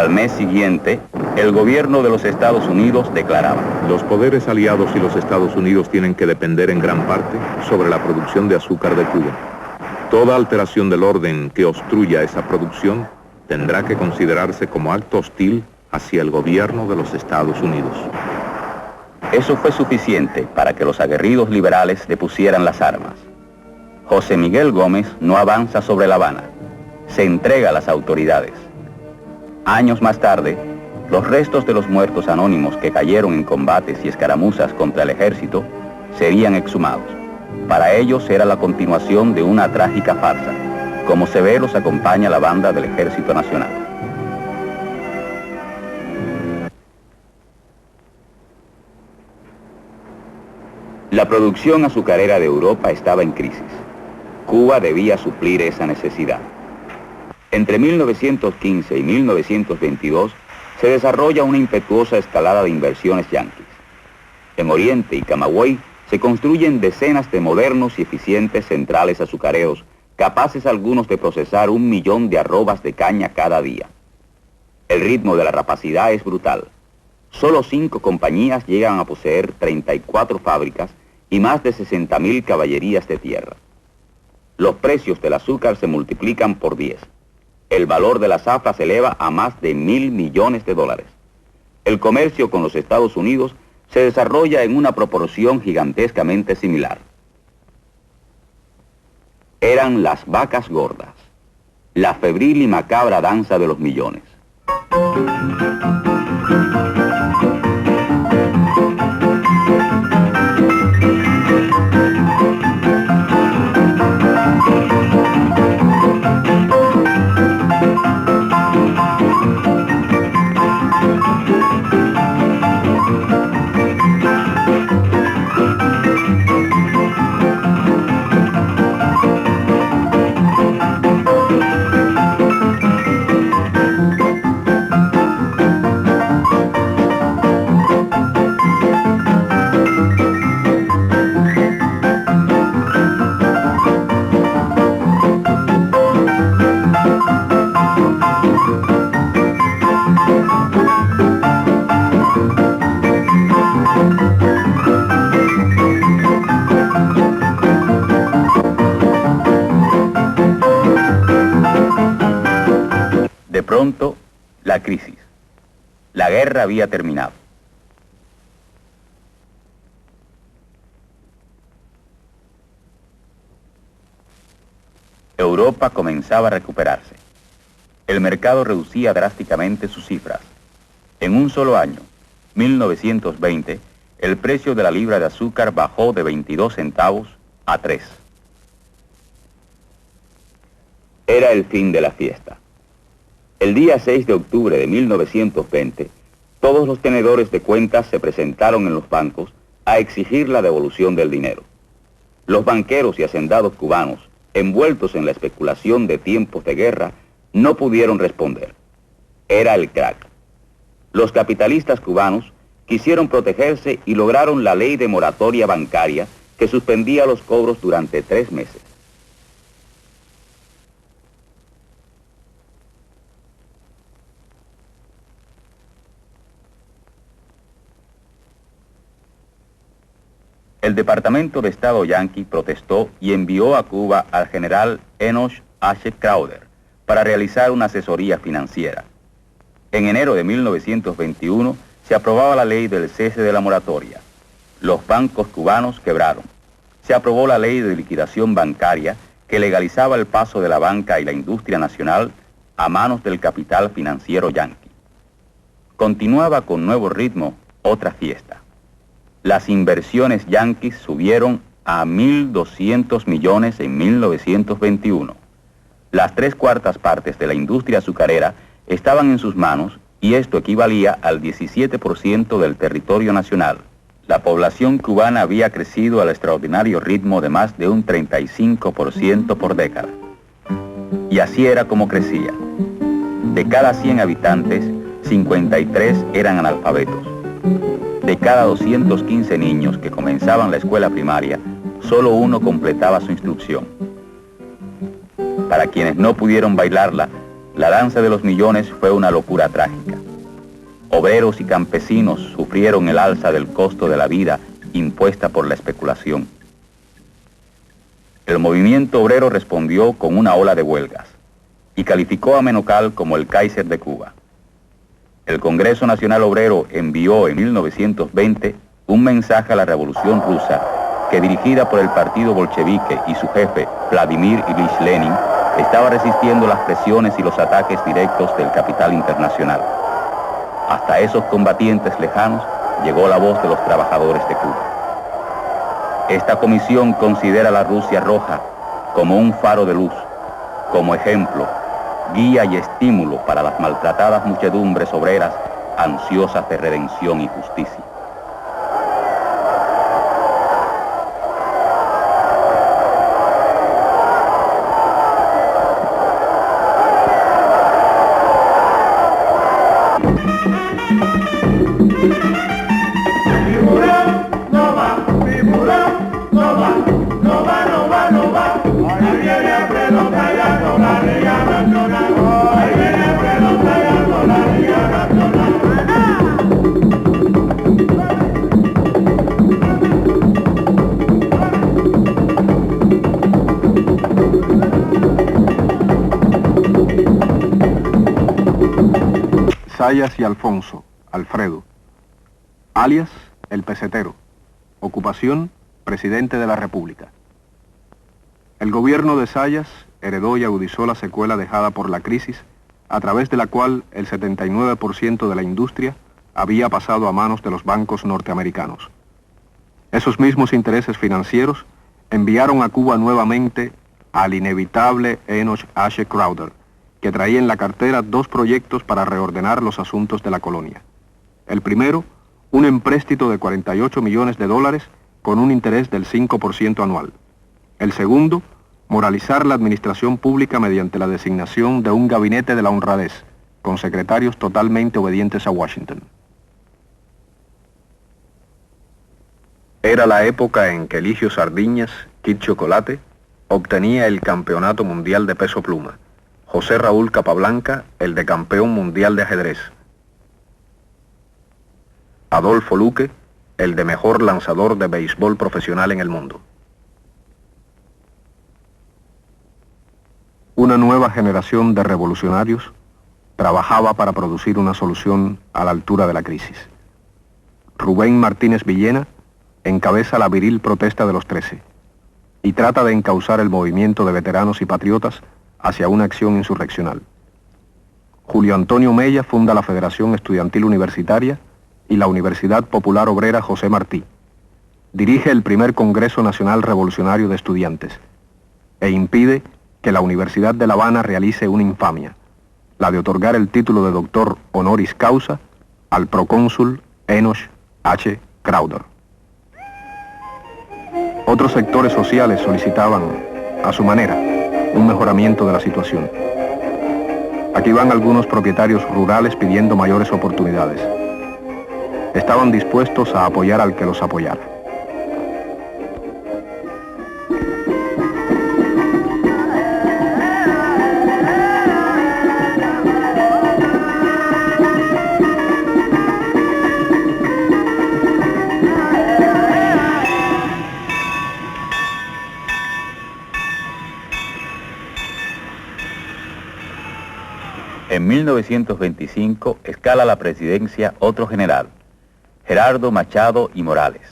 Al mes siguiente, el gobierno de los Estados Unidos declaraba: los poderes aliados y los Estados Unidos tienen que depender en gran parte sobre la producción de azúcar de Cuba. Toda alteración del orden que obstruya esa producción tendrá que considerarse como acto hostil hacia el gobierno de los Estados Unidos. Eso fue suficiente para que los aguerridos liberales depusieran las armas. José Miguel Gómez no avanza sobre La Habana, se entrega a las autoridades. Años más tarde, los restos de los muertos anónimos que cayeron en combates y escaramuzas contra el ejército serían exhumados. Para ellos era la continuación de una trágica farsa. Como se ve, los acompaña la banda del Ejército Nacional. La producción azucarera de Europa estaba en crisis. Cuba debía suplir esa necesidad. Entre 1915 y 1922 se desarrolla una impetuosa escalada de inversiones yanquis. En Oriente y Camagüey se construyen decenas de modernos y eficientes centrales azucareros, capaces algunos de procesar 1 millón de arrobas de caña cada día. El ritmo de la rapacidad es brutal. Solo 5 compañías llegan a poseer 34 fábricas y más de 60.000 caballerías de tierra. Los precios del azúcar se multiplican por 10. El valor de la zafra se eleva a más de $1.000 millones. El comercio con los Estados Unidos se desarrolla en una proporción gigantescamente similar. Eran las vacas gordas, la febril y macabra danza de los millones. De pronto, la crisis. La guerra había terminado. Europa comenzaba a recuperarse. El mercado reducía drásticamente sus cifras. En un solo año, 1920, el precio de la libra de azúcar bajó de 22 centavos a 3. Era el fin de la fiesta. El día 6 de octubre de 1920, todos los tenedores de cuentas se presentaron en los bancos a exigir la devolución del dinero. Los banqueros y hacendados cubanos, envueltos en la especulación de tiempos de guerra, no pudieron responder. Era el crack. Los capitalistas cubanos quisieron protegerse y lograron la ley de moratoria bancaria que suspendía los cobros durante 3 meses. El Departamento de Estado yanqui protestó y envió a Cuba al general Enoch H. Crowder para realizar una asesoría financiera. En enero de 1921 se aprobaba la ley del cese de la moratoria. Los bancos cubanos quebraron. Se aprobó la ley de liquidación bancaria que legalizaba el paso de la banca y la industria nacional a manos del capital financiero yanqui. Continuaba con nuevo ritmo otra fiesta. Las inversiones yanquis subieron a 1.200 millones en 1921. Las 3/4 partes de la industria azucarera estaban en sus manos y esto equivalía al 17% del territorio nacional. La población cubana había crecido al extraordinario ritmo de más de un 35% por década. Y así era como crecía. De cada 100 habitantes, 53 eran analfabetos. De cada 215 niños que comenzaban la escuela primaria, solo 1 completaba su instrucción. Para quienes no pudieron bailarla, La danza de los millones fue una locura trágica. Obreros y campesinos sufrieron el alza del costo de la vida impuesta por la especulación. El movimiento obrero respondió con una ola de huelgas y calificó a Menocal como el Kaiser de Cuba. El Congreso Nacional Obrero envió en 1920 un mensaje a la Revolución Rusa que, dirigida por el partido bolchevique y su jefe, Vladimir Ilich Lenin, estaba resistiendo las presiones y los ataques directos del capital internacional. Hasta esos combatientes lejanos llegó la voz de los trabajadores de Cuba. Esta comisión considera a la Rusia roja como un faro de luz, como ejemplo, guía y estímulo para las maltratadas muchedumbres obreras ansiosas de redención y justicia. Zayas y Alfonso, Alfredo, alias El Pesetero, ocupación, presidente de la República. El gobierno de Zayas heredó y agudizó la secuela dejada por la crisis, a través de la cual el 79% de la industria había pasado a manos de los bancos norteamericanos. Esos mismos intereses financieros enviaron a Cuba nuevamente al inevitable Enoch H. Crowder, que traía en la cartera dos proyectos para reordenar los asuntos de la colonia. El primero, un empréstito de $48 millones con un interés del 5% anual. El segundo, moralizar la administración pública mediante la designación de un gabinete de la honradez, con secretarios totalmente obedientes a Washington. Era la época en que Eligio Sardiñas, Kid Chocolate, obtenía el campeonato mundial de peso pluma. José Raúl Capablanca, el de campeón mundial de ajedrez. Adolfo Luque, el de mejor lanzador de béisbol profesional en el mundo. Una nueva generación de revolucionarios trabajaba para producir una solución a la altura de la crisis. Rubén Martínez Villena encabeza la viril protesta de los 13 y trata de encauzar el movimiento de veteranos y patriotas hacia una acción insurreccional. Julio Antonio Mella funda la Federación Estudiantil Universitaria y la Universidad Popular Obrera José Martí. Dirige el primer Congreso Nacional Revolucionario de Estudiantes e impide que la Universidad de La Habana realice una infamia, la de otorgar el título de doctor honoris causa al procónsul Enoch H. Crowder. Otros sectores sociales solicitaban, a su manera, un mejoramiento de la situación. Aquí van algunos propietarios rurales pidiendo mayores oportunidades. Estaban dispuestos a apoyar al que los apoyara. En 1925 escala la presidencia otro general, Gerardo Machado y Morales,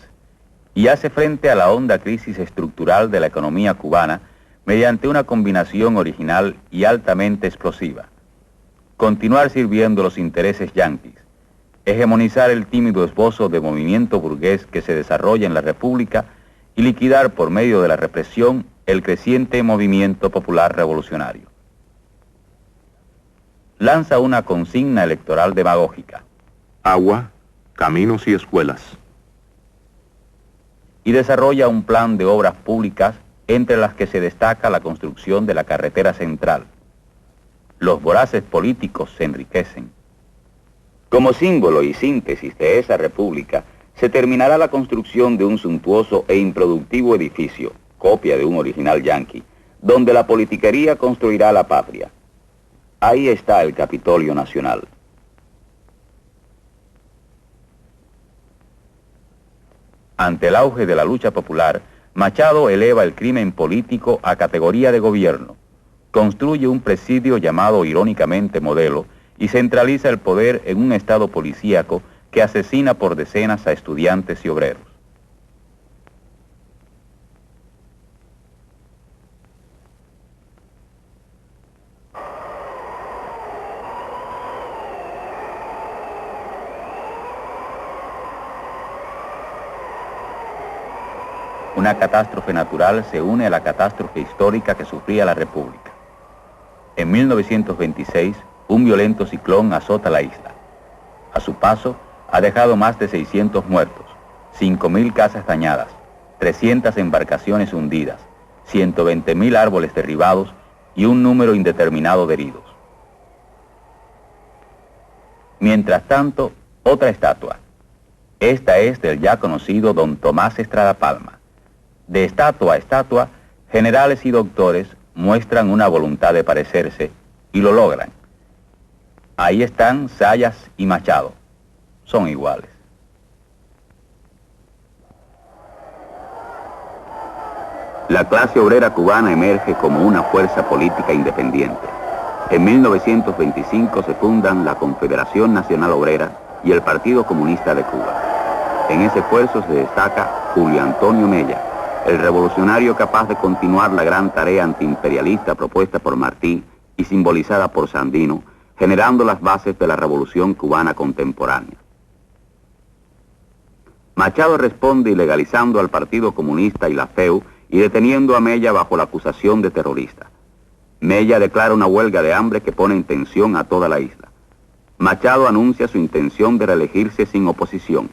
y hace frente a la honda crisis estructural de la economía cubana mediante una combinación original y altamente explosiva. Continuar sirviendo los intereses yanquis, hegemonizar el tímido esbozo de movimiento burgués que se desarrolla en la República y liquidar por medio de la represión el creciente movimiento popular revolucionario. Lanza una consigna electoral demagógica. Agua, caminos y escuelas. Y desarrolla un plan de obras públicas entre las que se destaca la construcción de la carretera central. Los voraces políticos se enriquecen. Como símbolo y síntesis de esa república, se terminará la construcción de un suntuoso e improductivo edificio, copia de un original yanqui, donde la politiquería construirá la patria. Ahí está el Capitolio Nacional. Ante el auge de la lucha popular, Machado eleva el crimen político a categoría de gobierno, construye un presidio llamado irónicamente modelo y centraliza el poder en un estado policíaco que asesina por decenas a estudiantes y obreros. Una catástrofe natural se une a la catástrofe histórica que sufría la República. En 1926, un violento ciclón azota la isla. A su paso, ha dejado más de 600 muertos, 5.000 casas dañadas, 300 embarcaciones hundidas, 120.000 árboles derribados y un número indeterminado de heridos. Mientras tanto, otra estatua. Esta es del ya conocido don Tomás Estrada Palma. De estatua a estatua, generales y doctores muestran una voluntad de parecerse y lo logran. Ahí están Zayas y Machado. Son iguales. La clase obrera cubana emerge como una fuerza política independiente. En 1925 se fundan la Confederación Nacional Obrera y el Partido Comunista de Cuba. En ese esfuerzo se destaca Julio Antonio Mella, el revolucionario capaz de continuar la gran tarea antiimperialista propuesta por Martí y simbolizada por Sandino, generando las bases de la revolución cubana contemporánea. Machado responde ilegalizando al Partido Comunista y la FEU y deteniendo a Mella bajo la acusación de terrorista. Mella declara una huelga de hambre que pone en tensión a toda la isla. Machado anuncia su intención de reelegirse sin oposición.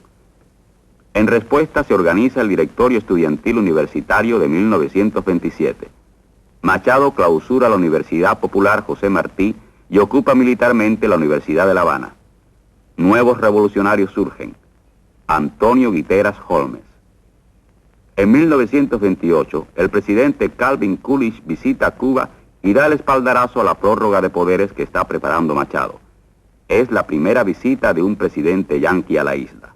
En respuesta se organiza el Directorio Estudiantil Universitario de 1927. Machado clausura la Universidad Popular José Martí y ocupa militarmente la Universidad de La Habana. Nuevos revolucionarios surgen. Antonio Guiteras Holmes. En 1928, el presidente Calvin Coolidge visita Cuba y da el espaldarazo a la prórroga de poderes que está preparando Machado. Es la primera visita de un presidente yanqui a la isla.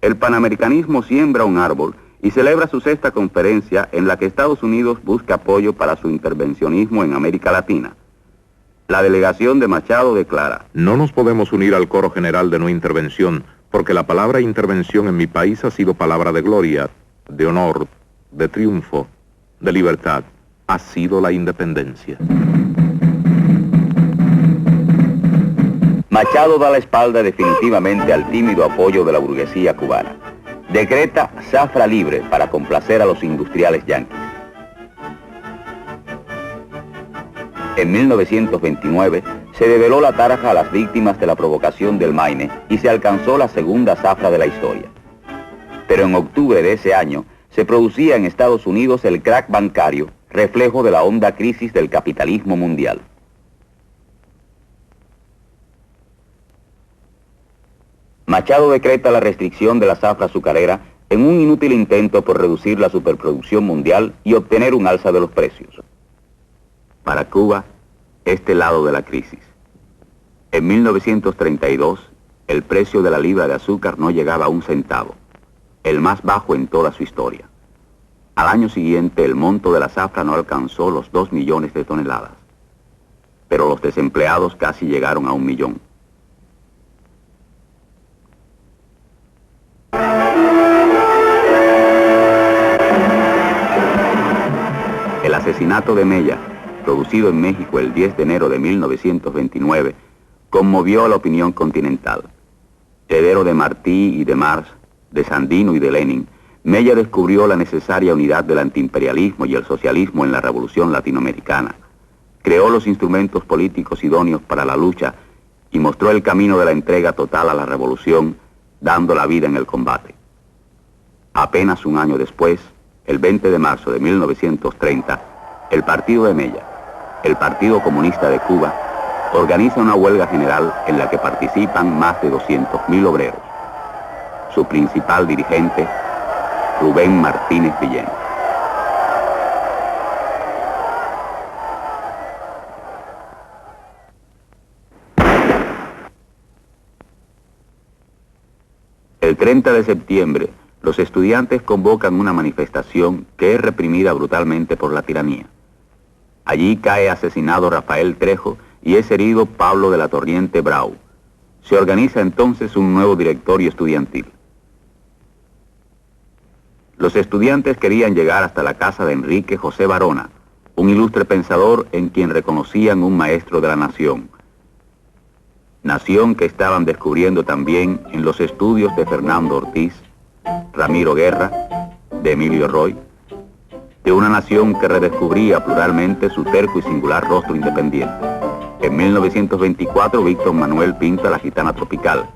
El panamericanismo siembra un árbol y celebra su sexta conferencia en la que Estados Unidos busca apoyo para su intervencionismo en América Latina. La delegación de Machado declara: No nos podemos unir al coro general de no intervención, porque la palabra intervención en mi país ha sido palabra de gloria, de honor, de triunfo, de libertad. Ha sido la independencia. Machado da la espalda definitivamente al tímido apoyo de la burguesía cubana. Decreta zafra libre para complacer a los industriales yanquis. En 1929 se develó la tarja a las víctimas de la provocación del Maine y se alcanzó la segunda zafra de la historia. Pero en octubre de ese año se producía en Estados Unidos el crack bancario, reflejo de la honda crisis del capitalismo mundial. Machado decreta la restricción de la zafra azucarera en un inútil intento por reducir la superproducción mundial y obtener un alza de los precios. Para Cuba, este lado de la crisis. En 1932, el precio de la libra de azúcar no llegaba a 1 centavo, el más bajo en toda su historia. Al año siguiente, el monto de la zafra no alcanzó los 2 millones de toneladas, pero los desempleados casi llegaron a 1 millón. El asesinato de Mella, producido en México el 10 de enero de 1929, conmovió a la opinión continental. Heredero de Martí y de Marx, de Sandino y de Lenin, Mella descubrió la necesaria unidad del antiimperialismo y el socialismo en la revolución latinoamericana. Creó los instrumentos políticos idóneos para la lucha y mostró el camino de la entrega total a la revolución, dando la vida en el combate. Apenas un año después, el 20 de marzo de 1930, el partido de Mella, el Partido Comunista de Cuba, organiza una huelga general en la que participan más de 200.000 obreros. Su principal dirigente, Rubén Martínez Villena. El 30 de septiembre, los estudiantes convocan una manifestación que es reprimida brutalmente por la tiranía. Allí cae asesinado Rafael Trejo y es herido Pablo de la Torriente Brau. Se organiza entonces un nuevo directorio estudiantil. Los estudiantes querían llegar hasta la casa de Enrique José Varona, un ilustre pensador en quien reconocían un maestro de la nación. Nación que estaban descubriendo también en los estudios de Fernando Ortiz, Ramiro Guerra, de Emilio Roy, de una nación que redescubría pluralmente su terco y singular rostro independiente. En 1924, Víctor Manuel pinta La Gitana Tropical.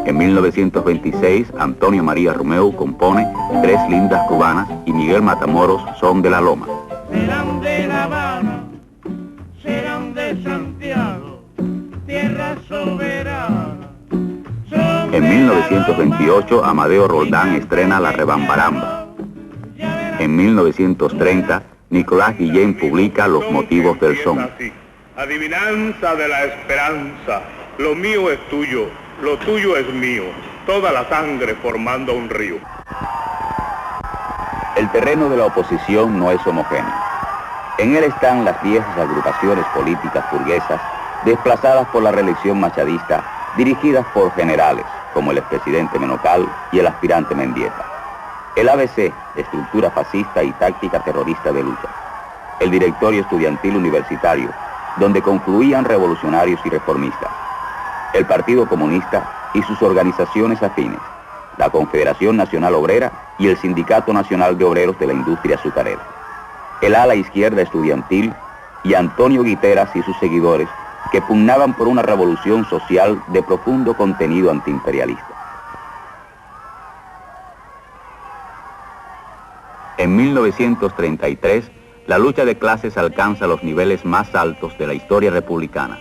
En 1926, Antonio María Romeu compone Tres Lindas Cubanas y Miguel Matamoros Son de la Loma. Serán de La Habana, serán de Santiago, tierra soberana. En 1928, Amadeo Roldán estrena La Rebambaramba. En 1930, Nicolás Guillén publica Los Motivos del Son. Adivinanza de la esperanza, lo mío es tuyo, lo tuyo es mío, toda la sangre formando un río. El terreno de la oposición no es homogéneo. En él están las viejas agrupaciones políticas burguesas, desplazadas por la reelección machadista, dirigidas por generales, como el expresidente Menocal y el aspirante Mendieta. El ABC, estructura fascista y táctica terrorista de lucha. El directorio estudiantil universitario, donde confluían revolucionarios y reformistas. El Partido Comunista y sus organizaciones afines, la Confederación Nacional Obrera y el Sindicato Nacional de Obreros de la Industria Azucarera. El ala izquierda estudiantil y Antonio Guiteras y sus seguidores, que pugnaban por una revolución social de profundo contenido antiimperialista. En 1933, la lucha de clases alcanza los niveles más altos de la historia republicana.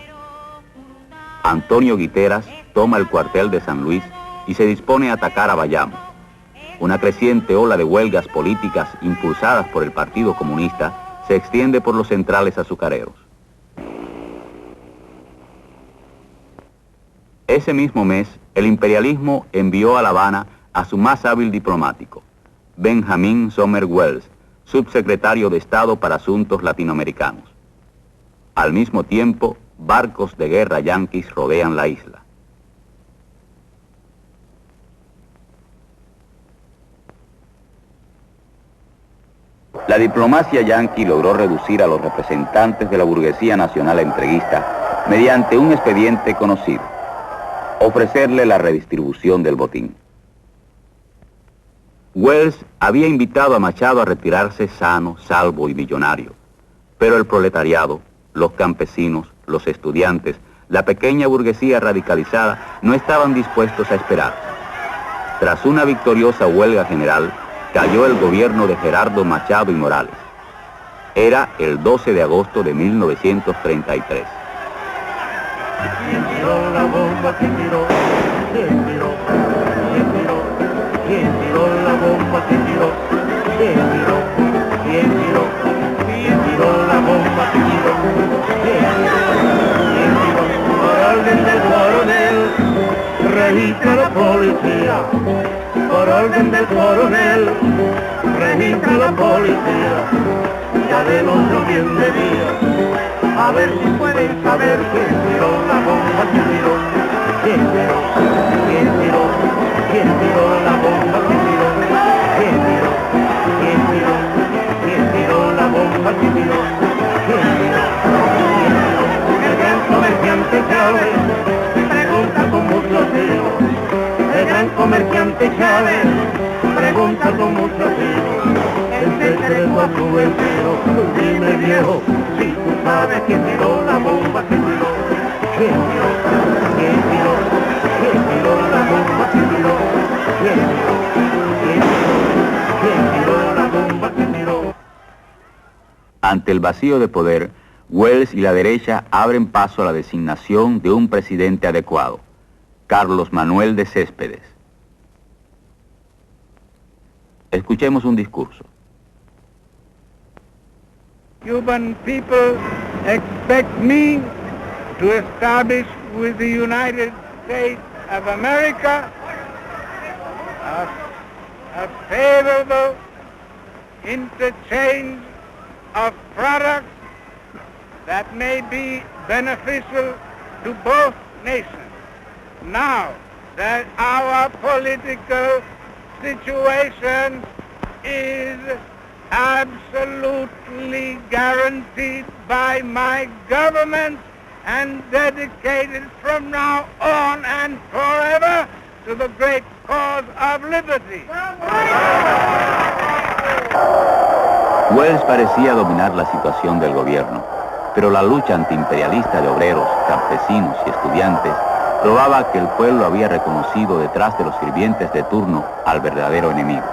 Antonio Guiteras toma el cuartel de San Luis y se dispone a atacar a Bayamo. Una creciente ola de huelgas políticas impulsadas por el Partido Comunista se extiende por los centrales azucareros. Ese mismo mes, el imperialismo envió a La Habana a su más hábil diplomático, Benjamin Sommer Welles, subsecretario de Estado para Asuntos Latinoamericanos. Al mismo tiempo, barcos de guerra yanquis rodean la isla. La diplomacia yanqui logró reducir a los representantes de la burguesía nacional entreguista mediante un expediente conocido: ofrecerle la redistribución del botín. Welles había invitado a Machado a retirarse sano, salvo y millonario, pero el proletariado, los campesinos, los estudiantes, la pequeña burguesía radicalizada no estaban dispuestos a esperar. Tras una victoriosa huelga general, cayó el gobierno de Gerardo Machado y Morales. Era el 12 de agosto de 1933. ¿Quién tiró la bomba? ¿Quién tiró? ¿Quién tiró? ¿Quién tiró? ¿Quién tiró la bomba? ¿Quién tiró? ¿Quién tiró? ¿Quién tiró? ¿Quién tiró la bomba? ¿Quién tiró? ¿Quién tiró? ¿Quién tiró? Por orden del coronel, registra la policía. Por orden del coronel, registra la policía. Ya de noche bien de día, a ver si pueden saber quién tiró la bomba, quién tiró, quién tiró, quién tiró, quién tiró la bomba, quién tiró, quién tiró, quién tiró, quién tiró la bomba, quién tiró, quién tiró, quién tiró. El gran comerciante Chávez pregunta con mucho celo. El gran comerciante Chávez pregunta con mucho celo. El secreto a tu vecino, dime viejo, si tú sabes quién tiró la bomba, quién tiró, quién tiró, quién tiró, quién tiró la bomba, quién tiró, quién tiró, quién tiró, quién tiró la bomba, quién tiró. Ante el vacío de poder, Welles y la derecha abren paso a la designación de un presidente adecuado, Carlos Manuel de Céspedes. Escuchemos un discurso. Cuban people expect me to establish with the United States of America a favorable interchange of products that may be beneficial to both nations. Now that our political situation is absolutely guaranteed by my government and dedicated from now on and forever to the great cause of liberty. Welles parecía dominar la situación del gobierno, pero la lucha antiimperialista de obreros, campesinos y estudiantes probaba que el pueblo había reconocido detrás de los sirvientes de turno al verdadero enemigo.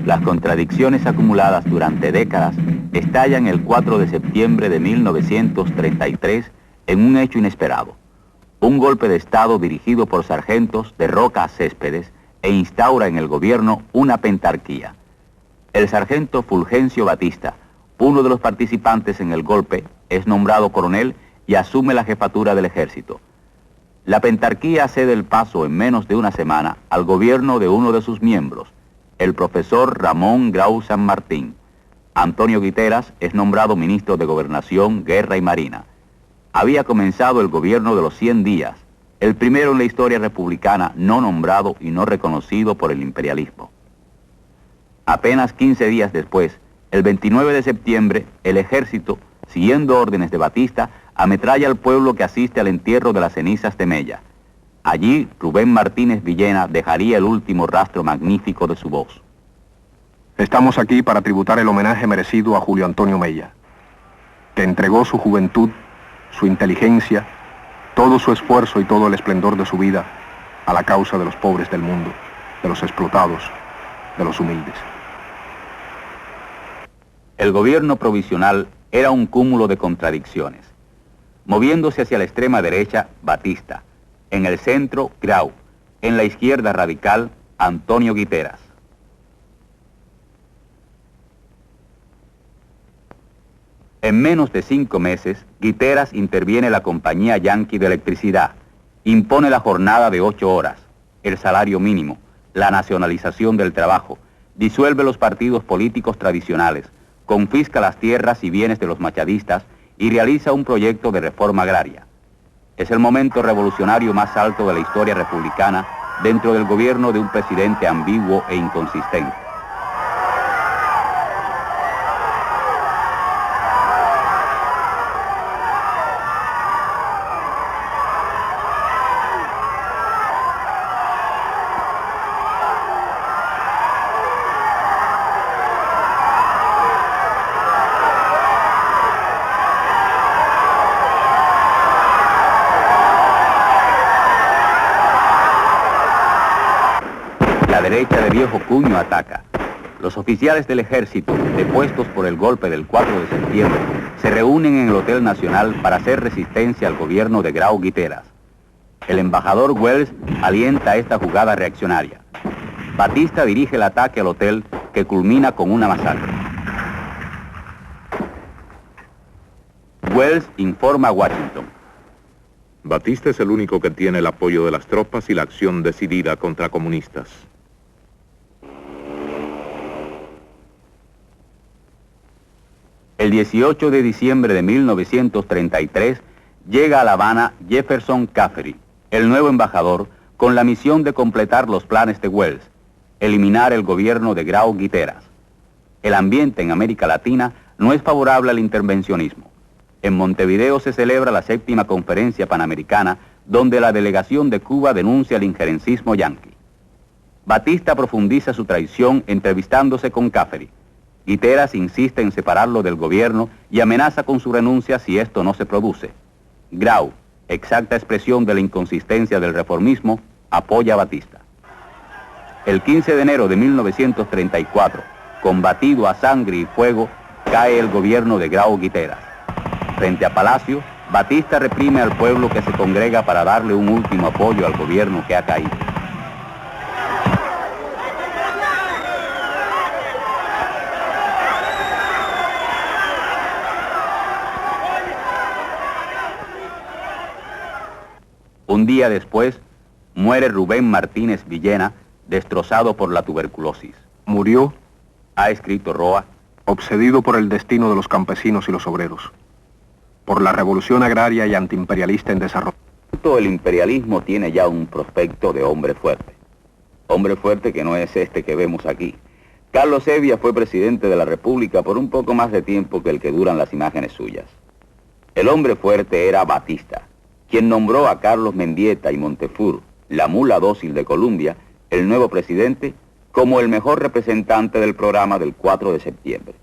Las contradicciones acumuladas durante décadas estallan el 4 de septiembre de 1933 en un hecho inesperado. Un golpe de Estado dirigido por sargentos derroca a Céspedes e instaura en el gobierno una pentarquía. El sargento Fulgencio Batista, uno de los participantes en el golpe, es nombrado coronel y asume la jefatura del ejército. La pentarquía cede el paso en menos de una semana al gobierno de uno de sus miembros, el profesor Ramón Grau San Martín. Antonio Guiteras es nombrado ministro de Gobernación, Guerra y Marina. Había comenzado el gobierno de los 100 días, el primero en la historia republicana no nombrado y no reconocido por el imperialismo. Apenas 15 días después, el 29 de septiembre, el ejército, siguiendo órdenes de Batista, ametralla al pueblo que asiste al entierro de las cenizas de Mella. Allí, Rubén Martínez Villena dejaría el último rastro magnífico de su voz. Estamos aquí para tributar el homenaje merecido a Julio Antonio Mella, que entregó su juventud, su inteligencia, todo su esfuerzo y todo el esplendor de su vida a la causa de los pobres del mundo, de los explotados, de los humildes. El gobierno provisional era un cúmulo de contradicciones. Moviéndose hacia la extrema derecha, Batista. En el centro, Grau. En la izquierda radical, Antonio Guiteras. En menos de 5 meses, Guiteras interviene la compañía Yankee de electricidad, impone la jornada de 8 horas, el salario mínimo, la nacionalización del trabajo, disuelve los partidos políticos tradicionales, confisca las tierras y bienes de los machadistas y realiza un proyecto de reforma agraria. Es el momento revolucionario más alto de la historia republicana dentro del gobierno de un presidente ambiguo e inconsistente. La derecha de viejo cuño ataca. Los oficiales del ejército, depuestos por el golpe del 4 de septiembre, se reúnen en el Hotel Nacional para hacer resistencia al gobierno de Grau Guiteras. El embajador Welles alienta esta jugada reaccionaria. Batista dirige el ataque al hotel que culmina con una masacre. Welles informa a Washington. Batista es el único que tiene el apoyo de las tropas y la acción decidida contra comunistas. El 18 de diciembre de 1933 llega a La Habana Jefferson Caffery, el nuevo embajador, con la misión de completar los planes de Welles, eliminar el gobierno de Grau Guiteras. El ambiente en América Latina no es favorable al intervencionismo. En Montevideo se celebra la 7ª Conferencia Panamericana, donde la delegación de Cuba denuncia el injerencismo yanqui. Batista profundiza su traición entrevistándose con Caffery. Guiteras insiste en separarlo del gobierno y amenaza con su renuncia si esto no se produce. Grau, exacta expresión de la inconsistencia del reformismo, apoya a Batista. El 15 de enero de 1934, combatido a sangre y fuego, cae el gobierno de Grau Guiteras. Frente a Palacio, Batista reprime al pueblo que se congrega para darle un último apoyo al gobierno que ha caído. Un día después, muere Rubén Martínez Villena, destrozado por la tuberculosis. Murió, Ha escrito Roa, obsedido por el destino de los campesinos y los obreros, por la revolución agraria y antiimperialista en desarrollo. el imperialismo tiene ya un prospecto de hombre fuerte. Hombre fuerte que no es este que vemos aquí. Carlos Hevia fue presidente de la República por un poco más de tiempo que el que duran las imágenes suyas. El hombre fuerte era Batista, quien nombró a Carlos Mendieta y Montefur, la mula dócil de Colombia, el nuevo presidente, como el mejor representante del programa del 4 de septiembre.